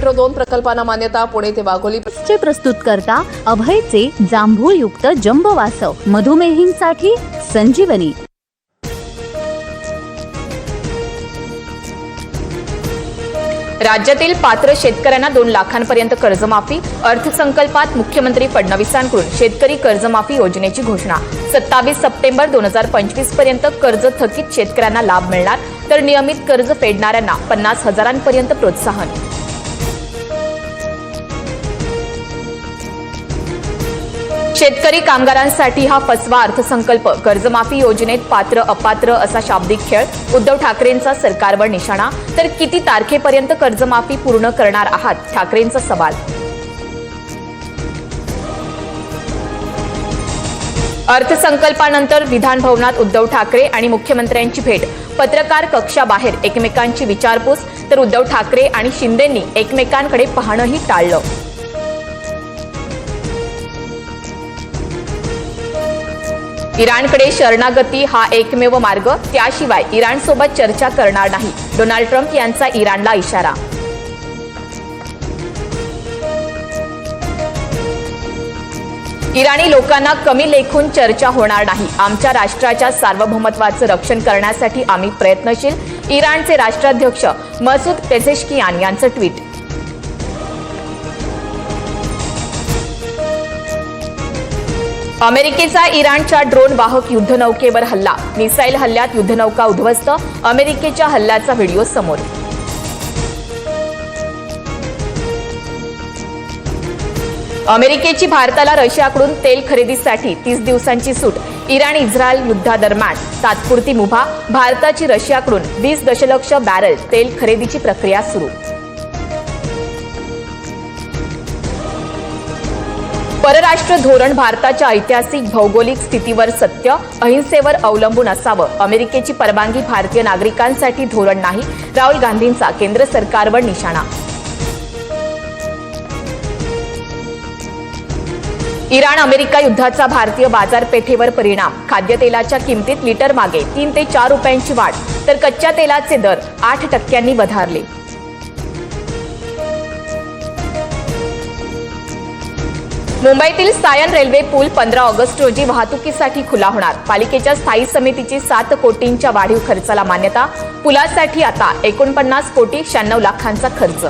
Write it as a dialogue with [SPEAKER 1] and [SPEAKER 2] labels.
[SPEAKER 1] Metro 2 प्रकल्पांना मान्यता. पुणे ते वाघोली
[SPEAKER 2] चे प्रस्तुत करता अभयचे जांभूळयुक्त जंबो वासव मधुमेहींसाठी संजीवनी.
[SPEAKER 3] राज्यातील पात्र शेतकऱ्यांना 2 लाखांपर्यंत कर्जमाफी. अर्थसंकल्पात मुख्यमंत्री फडणवीसांकडून शेतकरी कर्जमाफी योजनेची घोषणा. 27 सप्टेंबर 2025 पर्यंत कर्ज थकीत शेतकऱ्यांना लाभ मिळणार, तर नियमित कर्ज फेडणाऱ्यांना 50,000पर्यंत प्रोत्साहन. शेतकरी कामगारांसाठी हा फसवा अर्थसंकल्प. कर्जमाफी योजनेत पात्र अपात्र असा शाब्दिक खेळ. उद्धव ठाकरेंचा सरकारवर निशाणा. तर किती तारखेपर्यंत कर्जमाफी पूर्ण करणार आहात, ठाकरेंचा सवाल. अर्थसंकल्पानंतर विधान भवनात उद्धव ठाकरे आणि मुख्यमंत्र्यांची भेट. पत्रकार कक्षाबाहेर एकमेकांची विचारपूस, तर उद्धव ठाकरे आणि शिंदेंनी एकमेकांकडे पाहणंही टाळलं. इराणकडे शरणागती हा एकमेव मार्ग, त्याशिवाय इराणसोबत चर्चा करणार नाही. डोनाल्ड ट्रम्प यांचा इराणला इशारा. इराणी लोकांना कमी लेखून चर्चा होणार नाही. आमच्या राष्ट्राच्या सार्वभौमत्वाचं रक्षण करण्यासाठी आम्ही प्रयत्नशील. इराणचे राष्ट्राध्यक्ष मसूद पेझेशकियान यांचं ट्विट. अमेरिकेचा इराणच्या ड्रोन वाहक युद्धनौकेवर हल्ला. मिसाईल हल्ल्यात युद्धनौका उद्ध्वस्त. अमेरिकेच्या हल्ल्याचा व्हिडिओ समोर. अमेरिकेची भारताला रशियाकडून तेल खरेदीसाठी 30 दिवसांची सूट. इराण इस्रायल युद्धादरम्यान तात्पुरती मुभा. भारताची रशियाकडून 20 दशलक्ष बॅरल तेल खरेदीची प्रक्रिया सुरू. परराष्ट्र धोरण भारताच्या ऐतिहासिक भौगोलिक स्थितीवर सत्य, अहिंसेवर अवलंबून असावं. अमेरिकेची परवानगी भारतीय नागरिकांसाठी धोरण नाही. राहुल गांधींचा केंद्र सरकारवर निशाणा. इराण अमेरिका युद्धाचा भारतीय बाजारपेठेवर परिणाम. खाद्यतेलाच्या किमतीत लिटर मागे 3 ते 4 रुपयांची वाढ, तर कच्च्या तेलाचे दर 8% वधारले. मुंबईतील सायन रेल्वे पूल 15 ऑगस्ट रोजी वाहतुकीसाठी खुला होणार. पालिकेच्या स्थायी समितीची 7 कोटींच्या वाढीव खर्चाला मान्यता. पुलासाठी आता 49 कोटी 96 लाखांचा खर्च.